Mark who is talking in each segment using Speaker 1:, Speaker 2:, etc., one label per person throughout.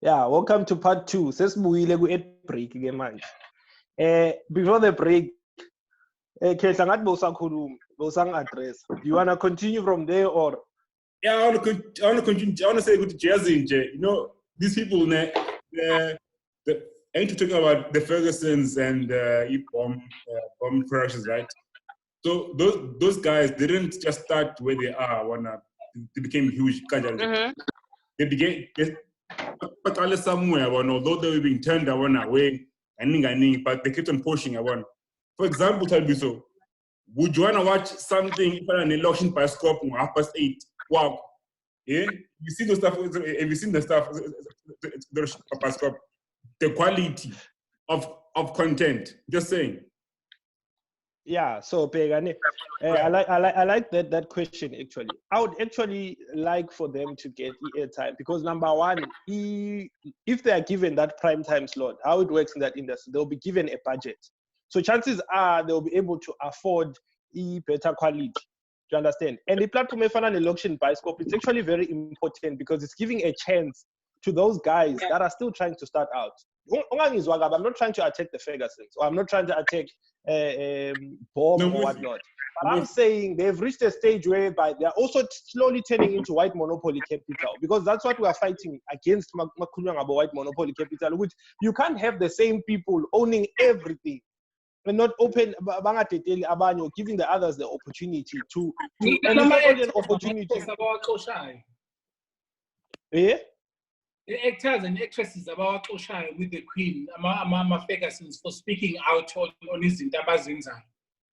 Speaker 1: Yeah, welcome to part 2. Sesibuyile ku-ad break ke manje. Before the break, Khehla ngathi bowusakhuluma, bowusang-address. Do you want to continue from there or?
Speaker 2: Yeah, I want to continue. I want to say good jazzy, you know, these people, I need to talk about the Fergusons and bomb crashes, right? So those guys didn't just start where they are when they became huge. They began somewhere, although they were being turned away, but they kept on pushing. For example, Imbizo, would you want to watch something for an election by scope 8:30? Wow. Yeah, you see the stuff. Have you seen the stuff? The quality of content. Just saying.
Speaker 1: Yeah, so Pegane, I like that question actually. I would actually like for them to get airtime because number one, if they are given that prime time slot, how it works in that industry, they'll be given a budget. So chances are they'll be able to afford better quality. Do you understand? And the platform an auction by scope, it's actually very important because it's giving a chance to those guys that are still trying to start out. I'm not trying to attack the Fergusons or I'm not trying to attack Bomb or whatnot. But I'm saying they've reached a stage whereby they're also slowly turning into white monopoly capital because that's what we are fighting against about white monopoly capital, which you can't have the same people owning everything and not open giving the others the opportunity to and it's not only an opportunity. Yeah?
Speaker 3: The actors and actresses about Oshai with the Queen, Mama Ferguson's for speaking out on his Intabazinza.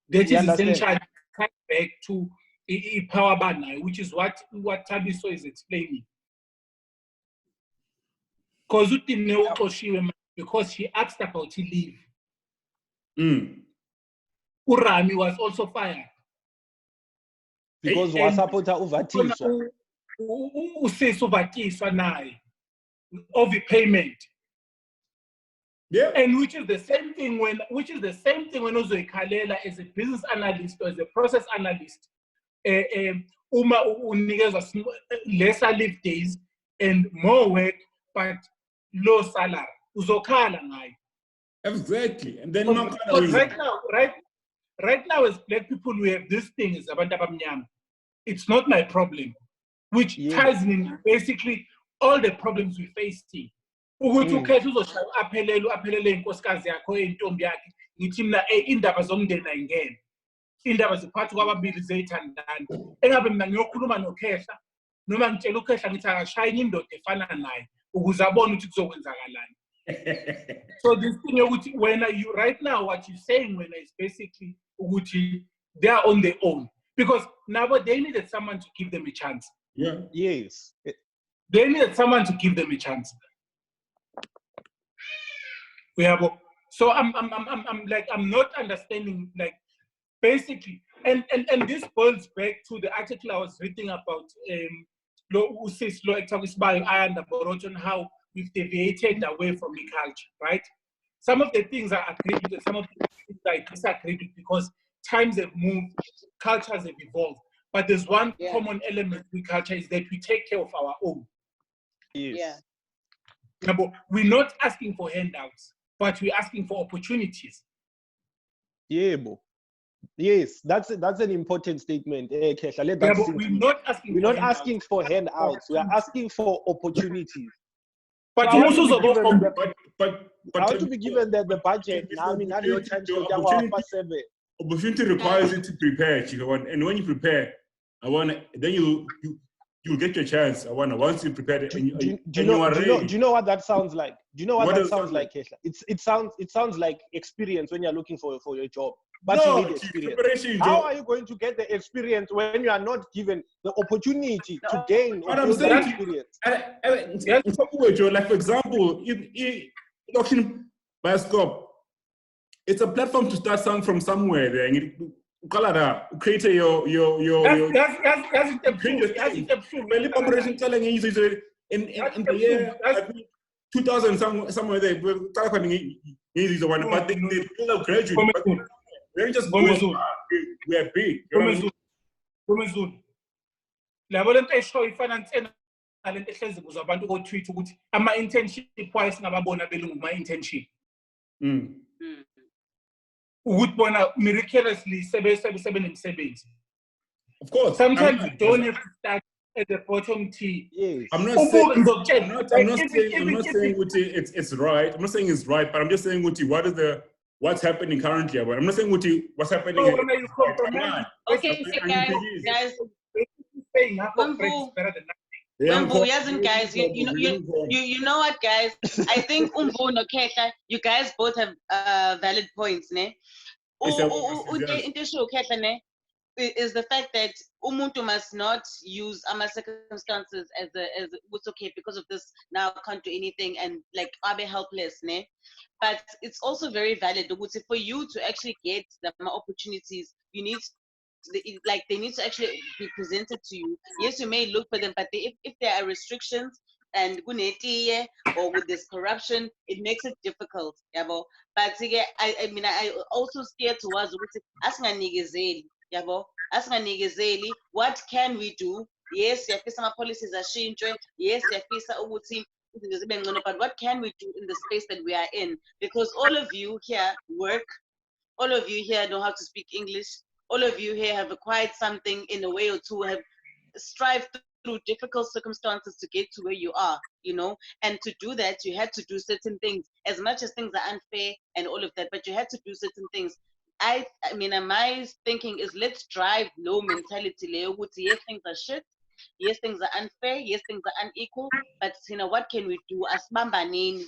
Speaker 3: That is essentially back to a power banner, which is what Tabiso is explaining. Because she asked about to leave. Urami was also fired.
Speaker 1: Because wasapota uvatiswa.
Speaker 3: Uvatiswa naye. Overpayment.
Speaker 2: Yeah.
Speaker 3: And which is the same thing when Uzo Kalela as a business analyst or as a process analyst, Uma unikezwa lesser leave days and more work but low salary. Uzokhala ngayo.
Speaker 2: Exactly. And then
Speaker 3: right now as black people we have this thing is abantu abamnyama. It's not my problem, which ties in basically all the problems we face here. Ukuthi ukhetha uzoshaya aphelele inkosikazi yakho entombi yakhe ngithi mina indaba zomndeni ayingene. Indaba ziphathi kwababili zeyithandana. Engabe mina ngiyokhuluma noKhehla noma ngitshela uKhehla ngithi akashaya indoda efana naye ukuze abone ukuthi kuzokwenzakalani. So this thing ukuthi when you right now what you're saying when is basically ukuthi they are on their own because now they needed someone to give them a chance.
Speaker 2: Yeah.
Speaker 1: Yes.
Speaker 3: They needed someone to give them a chance. So I'm not understanding like basically and this boils back to the article I was reading about on how we've deviated away from the culture, right? Some of the things I agree with, some of the things I disagree with because times have moved, cultures have evolved. But there's one common element with culture is that we take care of our own.
Speaker 1: Yes.
Speaker 3: Yeah. We're not asking for handouts, but we're asking for opportunities.
Speaker 1: Yeah, yes, that's an important statement.
Speaker 3: We're not
Speaker 1: asking for handouts. We are asking for opportunities.
Speaker 3: But
Speaker 1: how
Speaker 3: also
Speaker 1: to be given the budget now? I mean, your time to
Speaker 2: opportunity requires you to prepare, and when you prepare, then you'll get your chance. Once you prepare,
Speaker 1: do you know what that sounds like? Do you know what that sounds like, Kesha? It sounds like experience when you're looking for your job. But you need experience. How are you going to get the experience when you are not given the opportunity to gain experience?
Speaker 2: Like for example, auction by scope, it's a platform to start from somewhere. There, create your.
Speaker 3: That's the
Speaker 2: operation telling you in the year 2000 somewhere there. But they still graduate. They're just going. We are big.
Speaker 3: talent ehlezi kuzo abantu ko-tweet ukuthi ama-internship why singababona belungu ma-internship ukuthi bona miraculously sebenemisebenzi.
Speaker 2: Of course.
Speaker 3: Sometimes you don't have to start at the bottom tier.
Speaker 1: Yes.
Speaker 2: I'm not saying it's right. I'm not saying it's right, but I'm just saying what's happening currently. I'm not saying what's happening.
Speaker 4: Okay, guys. Guys, you know what, guys? I think Umbu and Oketa, you guys both have valid points, ne? Is the fact that umuntu must not use our circumstances as what's okay because of this now can't do anything and like are they helpless, ne? But it's also very valid for you to actually get the opportunities. You need they need to actually be presented to you. Yes, you may look for them, but if there are restrictions and or with this corruption, it makes it difficult. But I mean, I also steer towards what can we do? Yes, some policies are changing. Yes, but what can we do in the space that we are in? Because all of you here work, all of you here know how to speak English, all of you here have acquired something in a way or two, have strived through difficult circumstances to get to where you are, and to do that, you had to do certain things, as much as things are unfair and all of that, but you had to do certain things. I mean, my thinking is let's drive low mentality. Yes, things are shit. Yes, things are unfair. Yes, things are unequal. But what can we do? As Mambanin,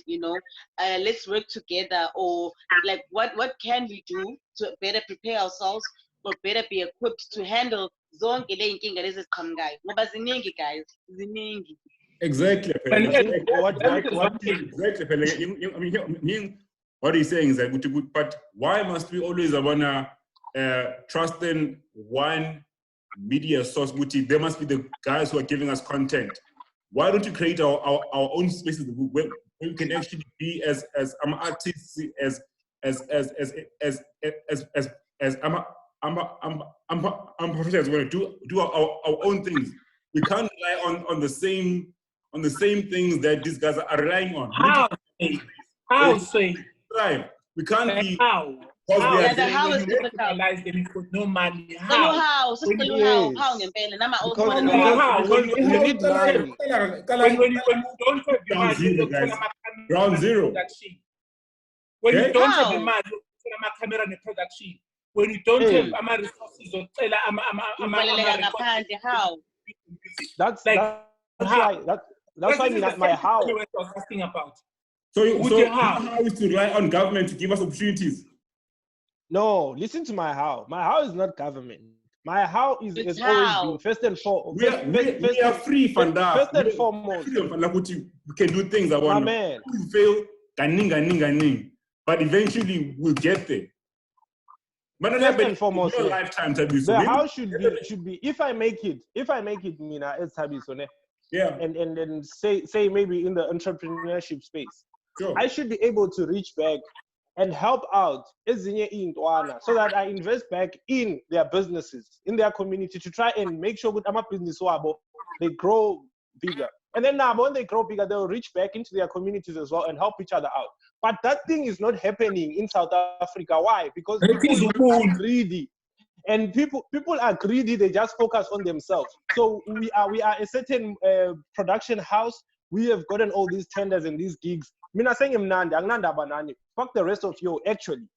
Speaker 4: let's work together. Or like, what can we do to better prepare ourselves or better be equipped to handle zonke le inkinga lezi ziqhamukayo? Ngoba ziningi, guys. Ziningi.
Speaker 2: Exactly. What he's saying is that, but why must we always wanna trust in one media source? There must be the guys who are giving us content. Why don't you create our own spaces where we can actually be as artists, as professionals, want to do our own things. We can't rely on the same things that these guys are relying on.
Speaker 3: How say?
Speaker 2: We can't be
Speaker 3: how?
Speaker 4: The how is difficult.
Speaker 3: No money.
Speaker 4: How?
Speaker 1: Because you need money.
Speaker 3: When you don't have the money,
Speaker 2: ground zero.
Speaker 3: When you don't have the money, camera and production. When you don't have resources,
Speaker 4: how?
Speaker 1: That's why my how.
Speaker 3: Asking about.
Speaker 2: So how is to rely on government to give us opportunities?
Speaker 1: No, listen to my how. My how is not government. My how is always been first and foremost.
Speaker 2: We are free, Fanda.
Speaker 1: First and foremost.
Speaker 2: We can do things I want.
Speaker 1: My man.
Speaker 2: We fail, but eventually we'll get there. But
Speaker 1: first and foremost,
Speaker 2: lifetime,
Speaker 1: the how should be if I make it, Mina, it's Tabisone.
Speaker 2: Yeah.
Speaker 1: And then say maybe in the entrepreneurship space.
Speaker 2: Sure.
Speaker 1: I should be able to reach back and help out so that I invest back in their businesses, in their community, to try and make sure with business they grow bigger. And then now when they grow bigger, they'll reach back into their communities as well and help each other out. But that thing is not happening in South Africa. Why? Because people are greedy. And people are greedy, they just focus on themselves. So we are a certain production house. We have gotten all these tenders and these gigs. Mina saying fuck the rest of you actually.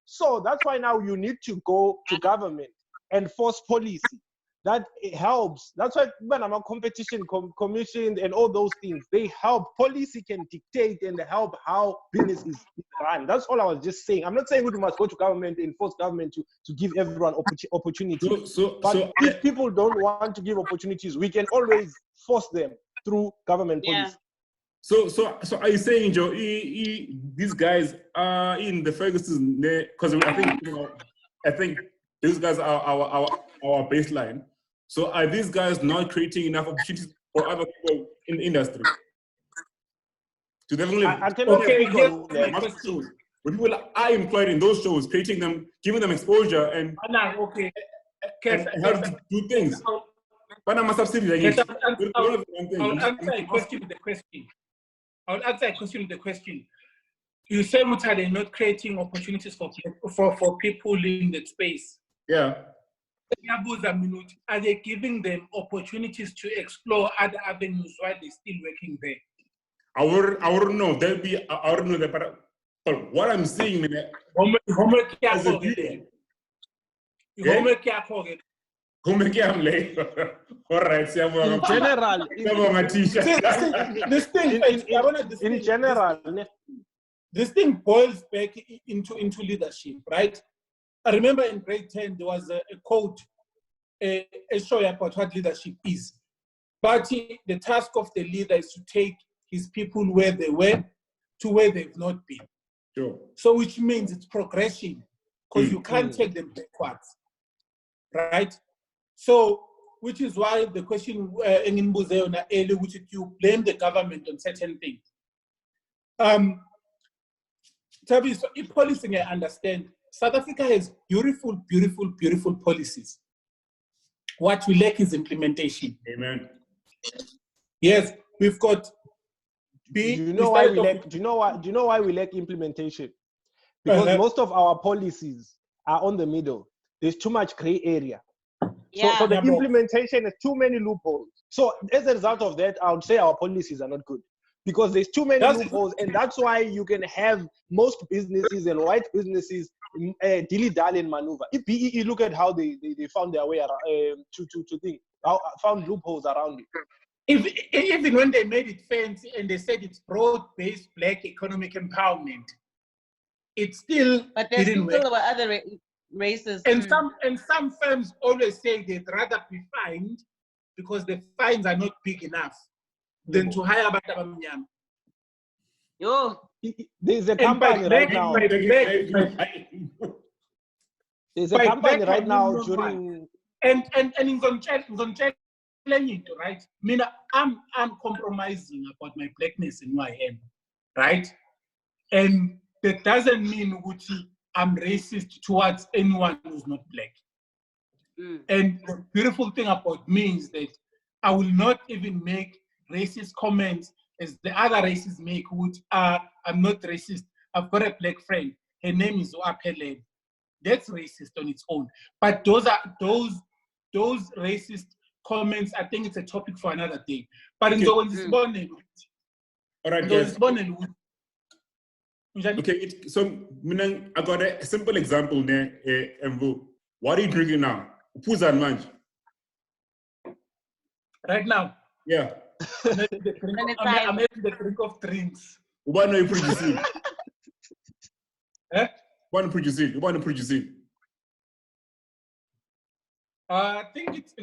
Speaker 1: So that's why now you need to go to government and force policy. That helps. That's why when I'm a competition commission and all those things, they help. Policy can dictate and help how business is run. That's all I was just saying. I'm not saying we must go to government and force government to give everyone opportunities. But if people don't want to give opportunities, we can always force them through government policy.
Speaker 2: So are you saying, Joe, these guys are in the Ferguson? Because I think these guys are our baseline. So are these guys not creating enough opportunities for other people in the industry? To definitely when people are employed in those shows, creating them, giving them exposure and have to do things. But I'm a subsidy.
Speaker 3: I'll answer a question with the question. I'll answer a question with the question. You say they're not creating opportunities for people in that space.
Speaker 2: Yeah.
Speaker 3: Are they giving them opportunities to explore other avenues while they're still working there?
Speaker 2: I wouldn't know. I wouldn't know that. But what I'm seeing,
Speaker 3: Homework.
Speaker 2: All right,
Speaker 1: in general,
Speaker 3: this thing boils back into leadership, right? I remember in grade 10 there was a quote, a show about what leadership is. But the task of the leader is to take his people where they were to where they've not been.
Speaker 2: Sure.
Speaker 3: So which means it's progression, because you can't take them backwards, right? So, which is why the question in Imbizo early, which you blame the government on certain things. Tabi, so in policing, I understand. South Africa has beautiful, beautiful, beautiful policies. What we lack is implementation.
Speaker 2: Amen.
Speaker 3: Yes, we've got.
Speaker 1: Do you know why we lack implementation? Because most of our policies are on the middle. There's too much gray area.
Speaker 4: Yeah.
Speaker 1: So the implementation is too many loopholes. So as a result of that, I would say our policies are not good because there's too many loopholes, and that's why you can have most businesses and white businesses dilly-dally and maneuver. If BEE, look at how they found their way around, found loopholes around it.
Speaker 3: Even when they made it fancy and they said it's broad-based black economic empowerment, it still
Speaker 4: but there's
Speaker 3: didn't
Speaker 4: still
Speaker 3: work.
Speaker 4: about other races.
Speaker 3: And some firms always say they'd rather be fined because the fines are not big enough than to hire abantu abamnyama.
Speaker 4: Yo.
Speaker 1: There's a company right now. There's a company right now during.
Speaker 3: And in right? I'm compromising about my blackness in my end, right? And that doesn't mean I'm racist towards anyone who's not black. And the beautiful thing about me is that I will not even make racist comments as the other races make, which are, I'm not racist. I've got a black friend. Her name is Oapeled. That's racist on its own. But those racist comments, I think it's a topic for another day. But in this morning,
Speaker 2: all right, guys. Okay, so I got a simple example there, Mvu. What are you drinking now? Upuza and manj.
Speaker 3: Right now?
Speaker 2: Yeah.
Speaker 3: I'm making the drink of drinks.
Speaker 2: Why not you produce it?
Speaker 3: Eh?
Speaker 2: Why not produce it? Why not produce it?
Speaker 3: I think it's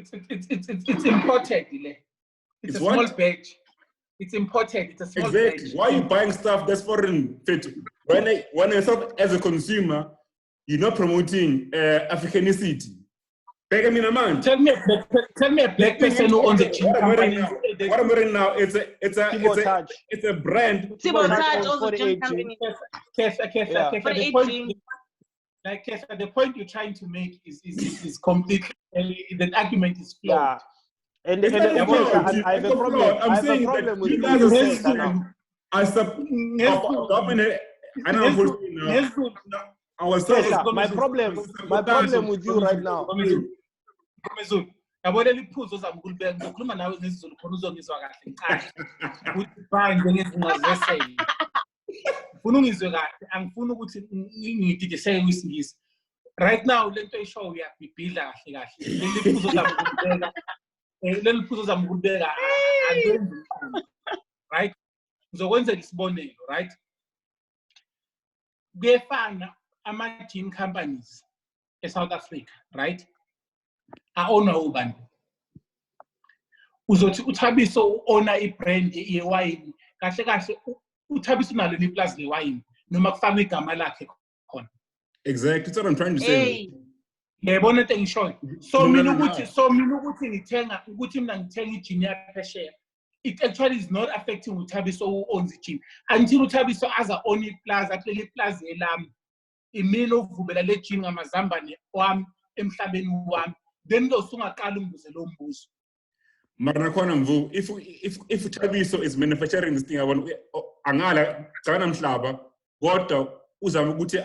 Speaker 3: imported. It's a small batch. It's imported. It's a small
Speaker 2: exactly.
Speaker 3: batch.
Speaker 2: Why are you buying stuff that's foreign fit? When I thought as a consumer, you're not promoting Africanicity. Tell me
Speaker 3: a black person who owns a gin company.
Speaker 2: What I'm wearing now, it's a brand.
Speaker 4: Touch owns a gin company.
Speaker 3: Like the point you're trying to make is completely, the argument is flawed.
Speaker 1: Yeah. And I have a problem. I have a problem with you. My problem with you right now.
Speaker 3: Yabona liphuzo zamkhulubeka ngizokhuluma nawe ngesizulu khona uzongizwa kahle ngicahle ukuthi fine ngezingazesele ufuna ungizwe kahle angifuni ukuthi ngididiseke kwisingisi right now lento eshow uyabhibhidla kahle leliphuzo zamkhulubeka right ngizokwenzela isibonelo right kuyefana ama-gin companies eSouth Africa right I-ownwa ubani uzothi uThabiso u-owna ibrand yewayini kahle kahle uThabiso unalo iplazi lewayini noma kufaka igama lakhe khona
Speaker 2: exactly that's what I'm trying to say
Speaker 3: yabona into engishoyo so mina ukuthi mina ngithenga igin yaphesheya it actually is not affecting uThabiso who owns the gin until uThabiso aza own iplaza akuleli iplaza elami imina ovubela le gin ngamazambane wami emhlabeni wami then usungaqala umbuze lo mbuzo
Speaker 2: Marakhona Mvu, if Tabiso is manufacturing this thing, I want Angala, Kana Mhlaba, water, Uzama Guti,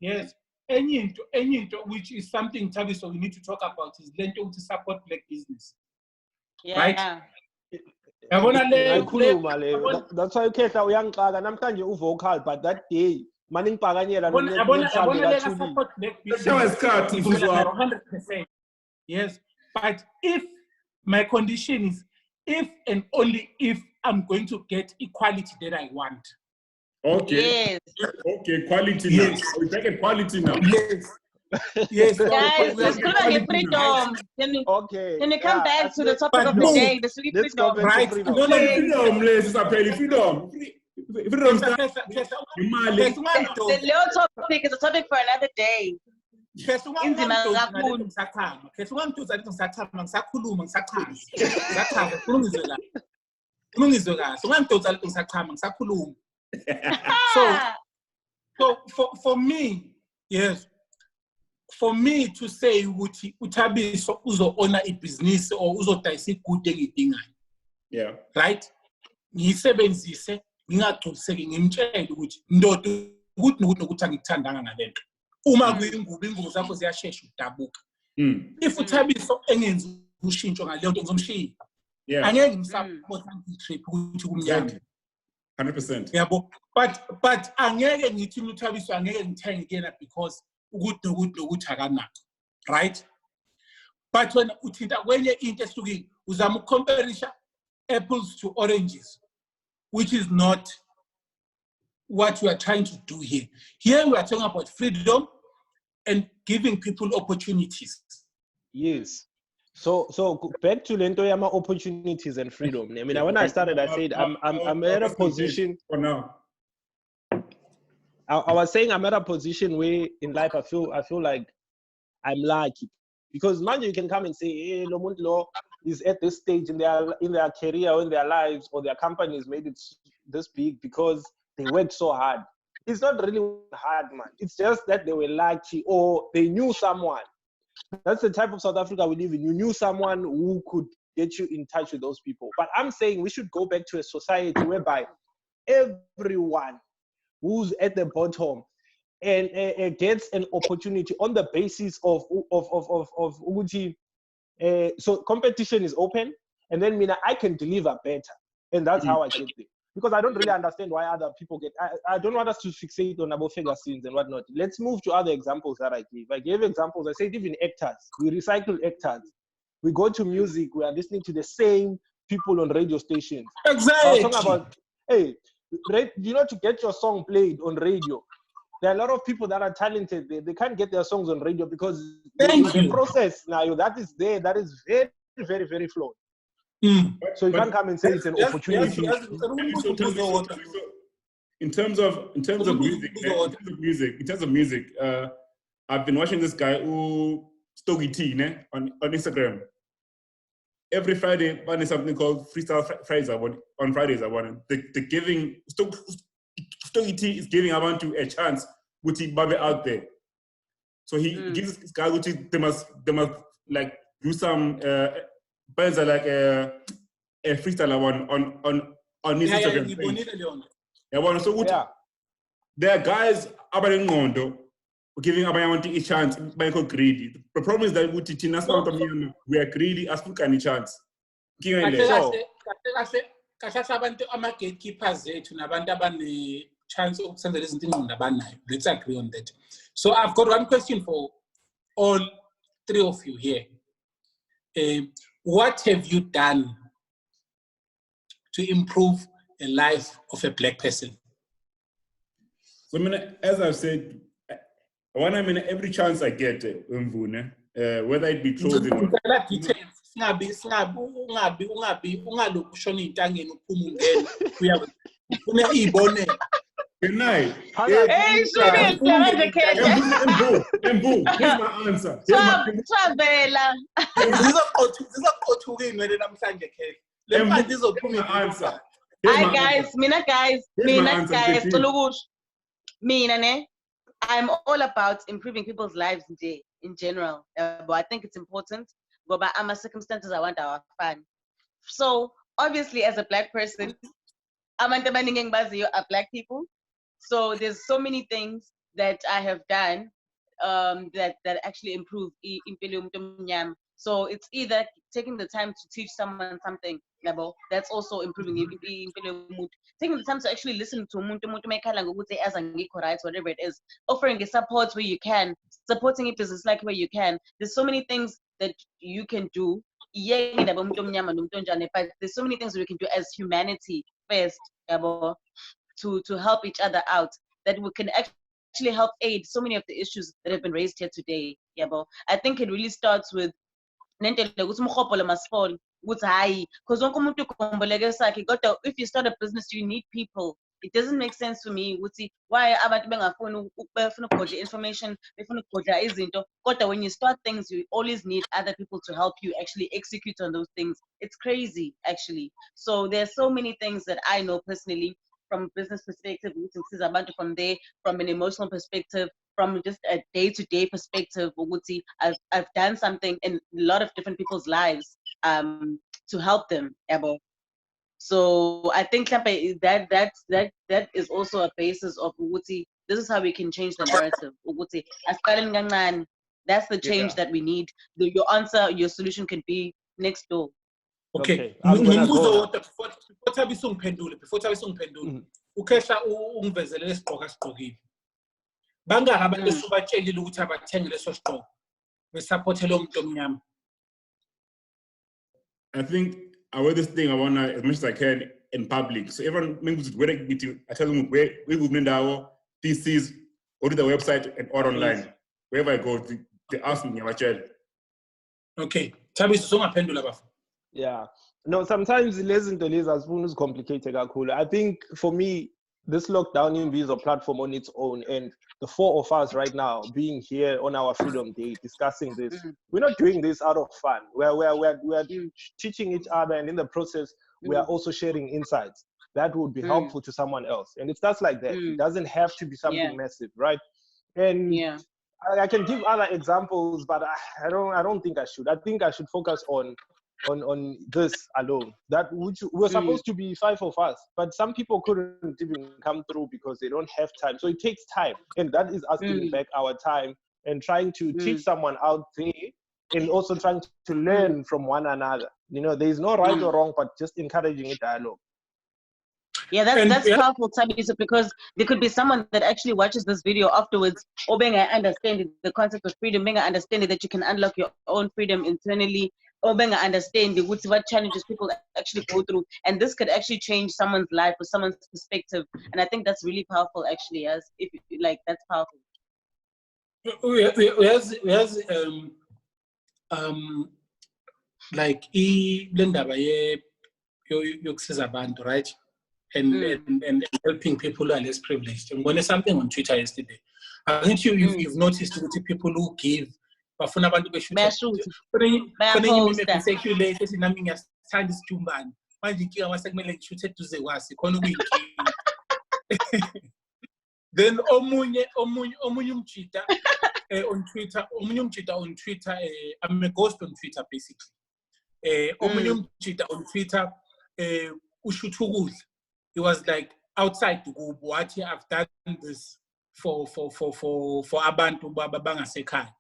Speaker 3: yes, any which is something Tabiso we need to talk about is lento to support black business.
Speaker 4: Yeah.
Speaker 3: Right?
Speaker 1: That's why you can't namhlanje uvocal, but that day maning paganyela
Speaker 3: support black business. 100%. Yes, but if my condition is if and only if I'm going to get equality that I want.
Speaker 2: Okay.
Speaker 4: Yes.
Speaker 2: Okay, quality
Speaker 3: yes.
Speaker 2: now. We're taking quality now.
Speaker 3: Yes. Yes.
Speaker 4: Guys, let's put on your freedom. Can you come back to the topic of the day? The sweet freedom.
Speaker 3: Right.
Speaker 2: Freedom, let's apply freedom. Freedom.
Speaker 4: The little topic is a topic for another day.
Speaker 3: So for me, yes, for me to say ukuthi uThabiso uzo-owner ibhizinisi or uzodayisa igude engidingayo.
Speaker 2: Yeah.
Speaker 3: Right? Ngiyisebenzise ngingagculiseki ngimtshele ukuthi ndoda ukuthi nokuthi angikuthandanga ngalento. Uma kuyingubo ingubo zakho ziyashesha udabuka. If uThabiso engenzi ushintsho ngaleyo nto ngizomshiya.
Speaker 2: Yeah.
Speaker 3: Angeke ngisupport trip ukuthi kumnyama.
Speaker 2: 100%.
Speaker 3: Yabo. But angeke ngithi uThabiso angeke ngithenge kena because ukuthi akanakho. Right? But when uthinta kwenye into ehlukile uzama ukucompareisha apples to oranges, which is not what we are trying to do here. Here we are talking about freedom and giving people opportunities.
Speaker 1: Yes. So back to lento yama opportunities and freedom. I mean, when I started, I said I'm at a position.
Speaker 2: For now.
Speaker 1: I was saying I'm at a position where in life I feel like I'm lucky because now you can come and say, hey, Lomund Law is at this stage in their career or in their lives or their companies made it this big because they worked so hard. It's not really hard, man. It's just that they were lucky or they knew someone. That's the type of South Africa we live in. You knew someone who could get you in touch with those people. But I'm saying we should go back to a society whereby everyone who's at the bottom and gets an opportunity on the basis of so competition is open, and then I can deliver better, and that's how I get there. Because I don't really understand why other people get. I don't want us to fixate on about figure scenes and whatnot. Let's move to other examples that I gave. I gave examples. I said even actors. We recycle actors. We go to music. We are listening to the same people on radio stations.
Speaker 3: Exactly.
Speaker 1: I was talking about, hey, to get your song played on radio, there are a lot of people that are talented. They can't get their songs on radio because the process now that is there, that is very, very, very flawed. So you can't come and say it's an opportunity.
Speaker 2: In terms of music, I've been watching this guy who Stogie T on Instagram. Every Friday, there's something called Freestyle Fridays. On Fridays, I want the giving Stogie T is giving Abantu a chance with Babe out there. So he gives this guy which they must like do some bands are like a freestyle on his Instagram page. There are guys Abangondo giving Abayanti a chance by greedy. The problem is that we are greedy as we can a chance.
Speaker 3: Let's agree on that. So I've got one question for all three of you here. What have you done to improve the life of a black person?
Speaker 2: So, as I've said, every chance I get, whether it be clothing Good night.
Speaker 4: Hey,
Speaker 2: here's my answer.
Speaker 4: Hi guys, I'm all about improving people's lives today. in general. But I think it's important. But by our circumstances, I want our fun. So obviously, as a Black person, abantu abaningi engibaziyo are Black people. So there's so many things that I have done that actually improve impilo yomuntu omnyama. So it's either taking the time to teach someone something, that's also improving impilo yomuntu. Taking the time to actually listen to umuntu mayekhala ngokuthi as angikho right, whatever it is. Offering a support where you can, supporting a business like where you can. There's so many things that you can do. But there's so many things that we can do as humanity first, to help each other out, that we can actually help aid so many of the issues that have been raised here today. I think it really starts with because if you start a business, you need people. It doesn't make sense for me why information, when you start things, you always need other people to help you actually execute on those things. It's crazy, actually. So there's so many things that I know personally, from a business perspective, from there, from an emotional perspective, from just a day-to-day perspective. I've done something in a lot of different people's lives to help them. So I think that is also a basis of this is how we can change the narrative. That's the change that we need. Your answer, your solution can be next door.
Speaker 3: Okay.
Speaker 1: I'm gonna go.
Speaker 3: Before Thabiso ngiphendule, ukhehla ungivezele lesigqoko asigqokile. Bangaka abantu esubatshelile ukuthi abathenge leso sigqoko besupport lo muntu omnyama.
Speaker 2: I think I wear this thing I wanna as much as I can in public. So everyone knows where I tell them where we movement our PCs, go to the website and order online. Wherever I go, they ask me about child.
Speaker 3: Okay. Thabiso ungaphendula bafu.
Speaker 1: Yeah. No, sometimes lezinto lezi azifuna uzicomplicated kakhulu. I think for me, this lockdown Imbizo platform on its own, and the four of us right now being here on our Freedom Day discussing this, we're not doing this out of fun. We're teaching each other, and in the process, we are also sharing insights that would be helpful to someone else. And it starts like that. It doesn't have to be something massive, right? And I can give other examples, but I don't think I should. I think I should focus on this alone. That which we're supposed to be 5 of us, but some people couldn't even come through because they don't have time. So it takes time, and that is us giving back our time and trying to teach someone out there, and also trying to learn from one another. There is no right or wrong, but just encouraging a dialogue.
Speaker 4: Yeah, that's powerful, Thabiso, because there could be someone that actually watches this video afterwards, or being understand the concept of freedom, being understand that you can unlock your own freedom internally, or being understand what challenges people actually go through, and this could actually change someone's life or someone's perspective. And I think that's really powerful, actually. That's powerful.
Speaker 3: Like lendaba yokusiza abantu, right? And helping people who are less privileged. And when something on Twitter yesterday, I think you've noticed that people who give, bafuna abantu beshuta. Circulate nami ngiyathanda isijumbana. Manje inkinga masekumele ngishuthe eduze kwasi khona ukuyinkinga. Then omunye umjita on Twitter, I'm a ghost on Twitter basically. Omunye umjita on Twitter ushutha ukudla. It was like outside to go, what I've done this for abantu bangasekhaya.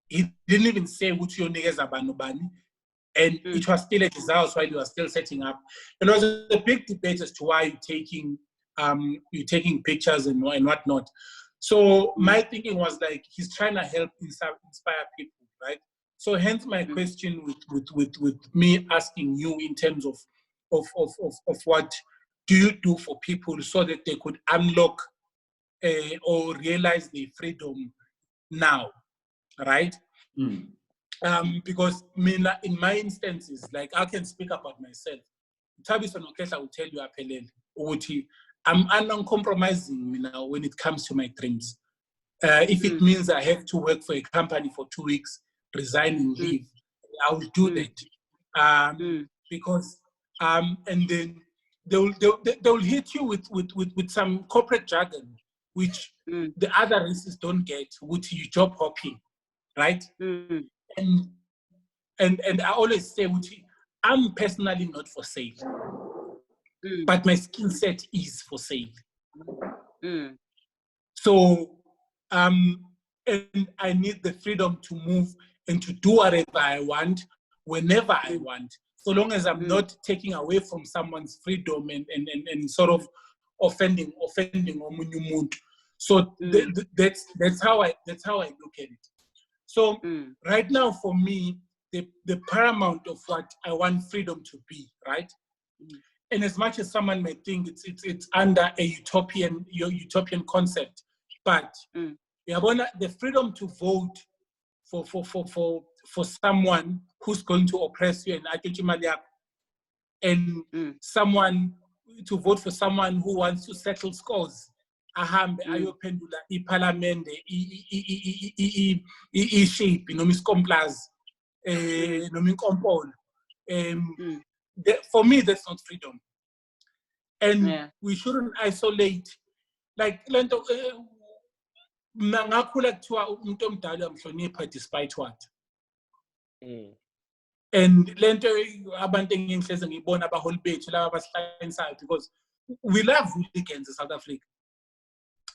Speaker 3: He didn't even say which your niggas abantu bani, and it was still at his house while you were still setting up. And it was a big debate as to why you're taking pictures and whatnot. So my thinking was like he's trying to help inspire people, right? So hence my question with me asking you in terms of what do you do for people so that they could unlock or realize their freedom now, right? Because in my instances, like I can speak about myself. Thabiso Nokehla will tell you aphelele, I'm uncompromising now when it comes to my dreams. If it means I have to work for a company for 2 weeks, resign and leave, I will do that. Because and then they'll hit you with some corporate jargon, which the other races don't get, which you job hopping, right?
Speaker 4: Mm.
Speaker 3: And I always say, I'm personally not for sale, but my skill set is for sale. So, and I need the freedom to move and to do whatever I want, whenever I want, so long as I'm not taking away from someone's freedom and sort of offending omunye umuntu. So that's how I look at it. So right now, for me, the paramount of what I want freedom to be, right? And as much as someone may think it's under a utopian concept, but the freedom to vote for someone who's going to oppress you and someone to vote for someone who wants to settle scores. Ahambe ayophendula iParliament shape noma iscomplaze noma inkompolo. For me, that's not freedom. And we shouldn't isolate. Like, lento ngakhula kuthiwa umuntu omdala uyamhlonipha despite what. And lento abantu engihleze ngibona abaholi bethu laba abasihlanisayo, because we love hooligans in South Africa.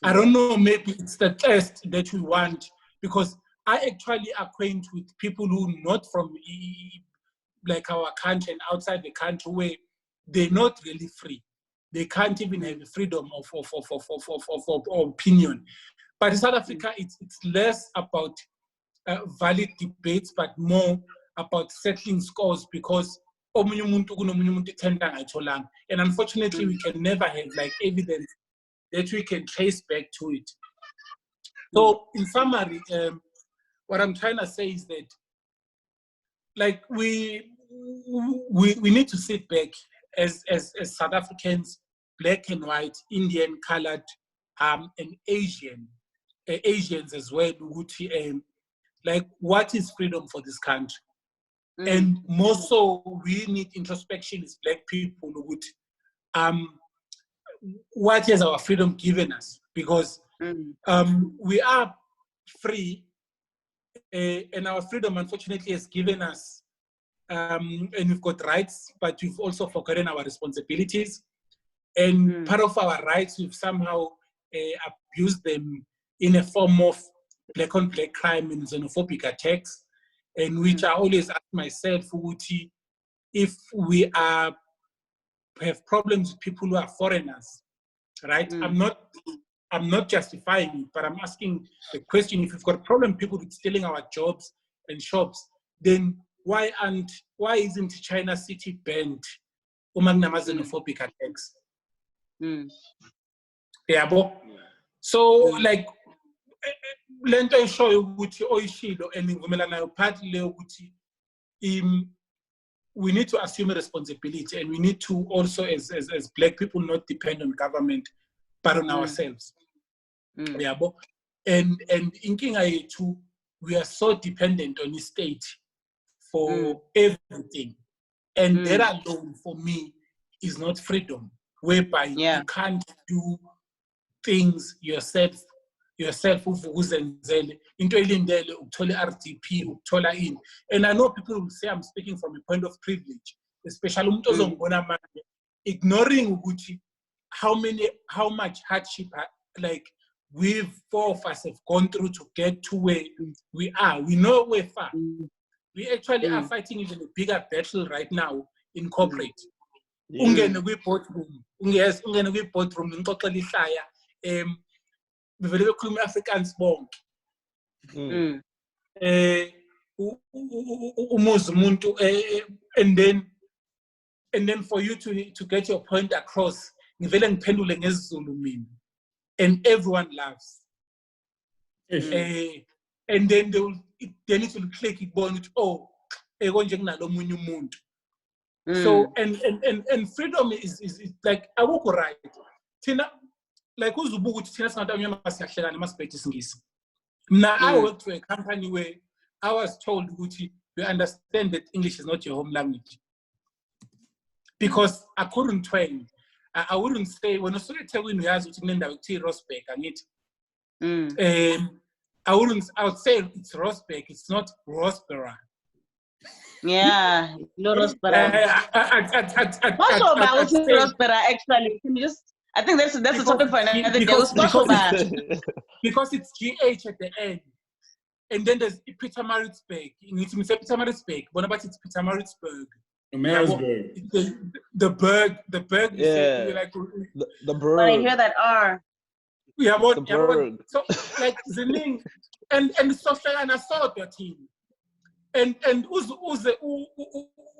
Speaker 3: I don't know, maybe it's the test that we want, because I actually acquaint with people who are not from like our country and outside the country, where they're not really free. They can't even have the freedom of opinion. But in South Africa, it's less about valid debates, but more about settling scores, because and unfortunately, we can never have like evidence that we can trace back to it. So in summary, what I'm trying to say is that, like, we need to sit back as South Africans, black and white, Indian, colored, and Asians as well. Like, what is freedom for this country? And more so, we need introspection as black people. What has our freedom given us? Because we are free, and our freedom, unfortunately, has given us, and we've got rights, but we've also forgotten our responsibilities. And part of our rights, we've somehow abused them in a form of black-on-black crime and xenophobic attacks, and which I always ask myself, if we have problems with people who are foreigners, right? I'm not justifying it, but I'm asking the question: if we've got a problem with people stealing our jobs and shops, then why isn't China City banned? Xenophobic attacks. So, like, lento ishoyo ukuthi oyishilo eningivumelana nayo partly le ukuthi we need to assume a responsibility, and we need to also, as black people, not depend on government but on ourselves. And inkinga yethu, we are so dependent on the state for everything, and that alone for me is not freedom, whereby you can't do things yourself uvukuzenzele into elindele ukuthola RDP ukuthola ini. And I know people will say I'm speaking from a point of privilege, especially umuntu ozongibona manje, ignoring ukuthi how much hardship like we four of us have gone through to get to where we are. We know we're far. We actually are fighting even a bigger battle right now in corporate. Ungene kwi-boardroom, ungene kwi-boardroom nixoxela ihlaya, bevele bekhuluma Afrikaans bonke. Umuzi umuntu, and then for you to get your point across, ngivele ngiphendule ngesiZulu mina, and everyone laughs. And then they will click ibone ukuthi oh konje kunalo omunye umuntu. So and freedom is like awukho right. Thina like uzubuka ukuthi thina singabantu abanyama siyahlekana masibhethe isingisi. Now I worked for a company where I was told ukuthi you understand that English is not your home language. Because I couldn't train. I wouldn't say when I started telling you guys ukuthi kunendawo ukuthi Rosberg angithi. I would say it's Rosberg. It's not Rosberg.
Speaker 4: Yeah, Rosberg. What's about Rosberg actually? Can you just? I think that's a topic for another day.
Speaker 3: Because it's GH at the end, and then there's Peter Maritzburg. You need to say Peter Maritzburg. What about it's Peter Maritzburg?
Speaker 2: Maritzburg.
Speaker 3: The berg.
Speaker 1: Yeah. The berg.
Speaker 4: When I hear that R.
Speaker 3: Yeah, so like Zining and Sofia and I saw the team. And uze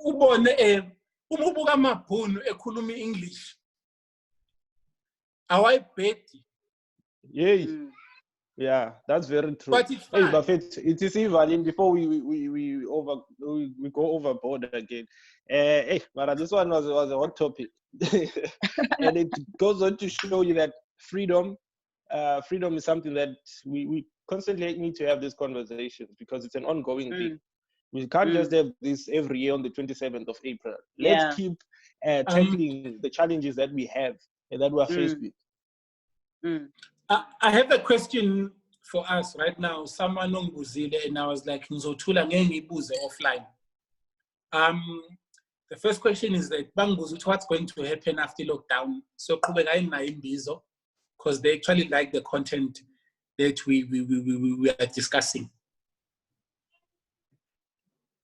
Speaker 3: ubone umubuka amabhunu ekhuluma English. Awayibhedi.
Speaker 1: Yeah, that's very true.
Speaker 3: But it's fine.
Speaker 1: But it is even before we go overboard again. But this one was a hot topic, and it goes on to show you that freedom is something that we constantly need to have these conversations because it's an ongoing thing. We can't just have this every year on the 27th of April. Let's keep tackling the challenges that we have and that we're faced with.
Speaker 3: I have a question for us right now. Someone on Buzile, and I was like, Nzotula ngibuze offline. The first question is that what's going to happen after lockdown? So Imbizo, because they actually like the content that we are discussing.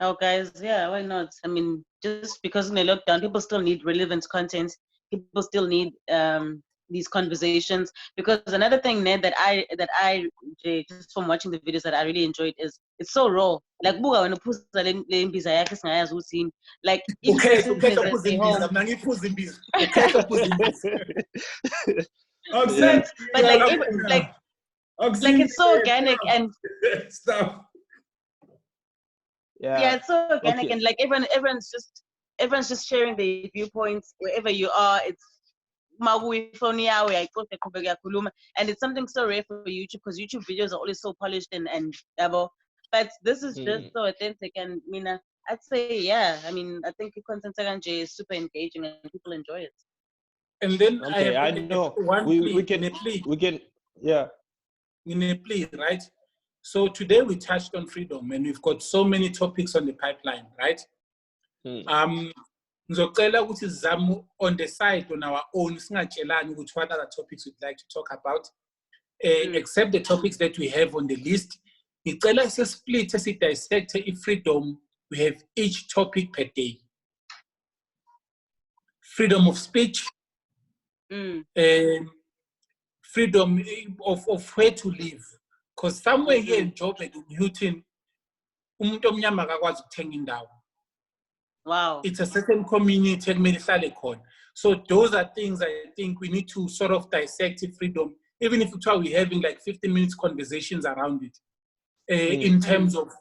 Speaker 4: Oh, guys, yeah, why not? I mean, just because in the lockdown, people still need relevant content. People still need these conversations. Because another thing, Ned, that I just from watching the videos that I really enjoyed is it's so raw. Like buga when uphuza le Imbizo yakhe singayazi uthini. Like but like it's so organic and
Speaker 2: stuff.
Speaker 4: Yeah, it's so organic and like everyone's just sharing their viewpoints wherever you are. It's and it's something so rare for YouTube because YouTube videos are always so polished and double. But this is just so authentic and Mina, I'd say I mean I think the content is super engaging and people enjoy it.
Speaker 3: And then
Speaker 1: I know we can
Speaker 3: in a plea, right? So today we touched on freedom and we've got so many topics on the pipeline, right? Ngizocela ukuthi Zamu on the side on our own singatshelani ukuthi what other topics we'd like to talk about, except the topics that we have on the list. Ngicela split dissect freedom. We have each topic per day. Freedom of speech, freedom of where to live. Because somewhere here in Joburg, in Newton, umuntu omnyama akakwazi ukuthenga indawo.
Speaker 4: Wow.
Speaker 3: It's a certain community and so those are things I think we need to sort of dissect freedom, even if we're having like 15 minutes conversations around it, in terms of,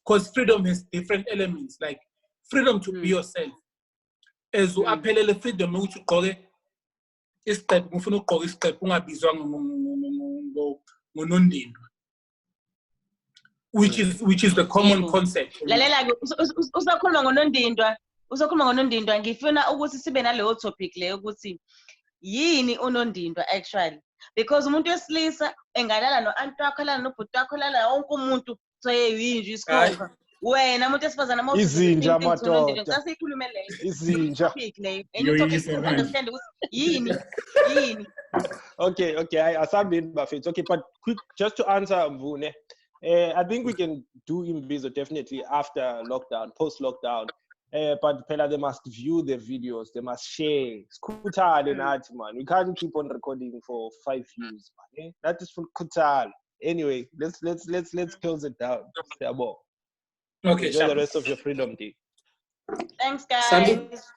Speaker 3: because freedom has different elements, like freedom to be yourself. As you apelele freedom, which is the common concept.
Speaker 4: Usakhuluma ngonondindwa ngifuna ukuthi sibe naleyo topic leyo ukuthi yini unondindwa actually, because umuntu wesilisa engalala no-aunt wakho alala nobhuti wakho alala wonke umuntu so yinje isikhokha wena umuntu esifazana
Speaker 1: izinja madoda
Speaker 4: sasiyikhulume leyo
Speaker 1: izinja
Speaker 4: topic leyo and you topic to understand ukuthi yini. Okay, asambini bafethu. Okay, but quick just to answer Mvune. I think we can do Imbizo definitely after lockdown, post-lockdown. But Pella, they must view the videos, they must share. Skutal and art, man. We can't keep on recording for 5 views, man. That is for Kutal. Anyway, let's close it down.
Speaker 3: Okay,
Speaker 1: enjoy the rest of your freedom day.
Speaker 4: Thanks, guys.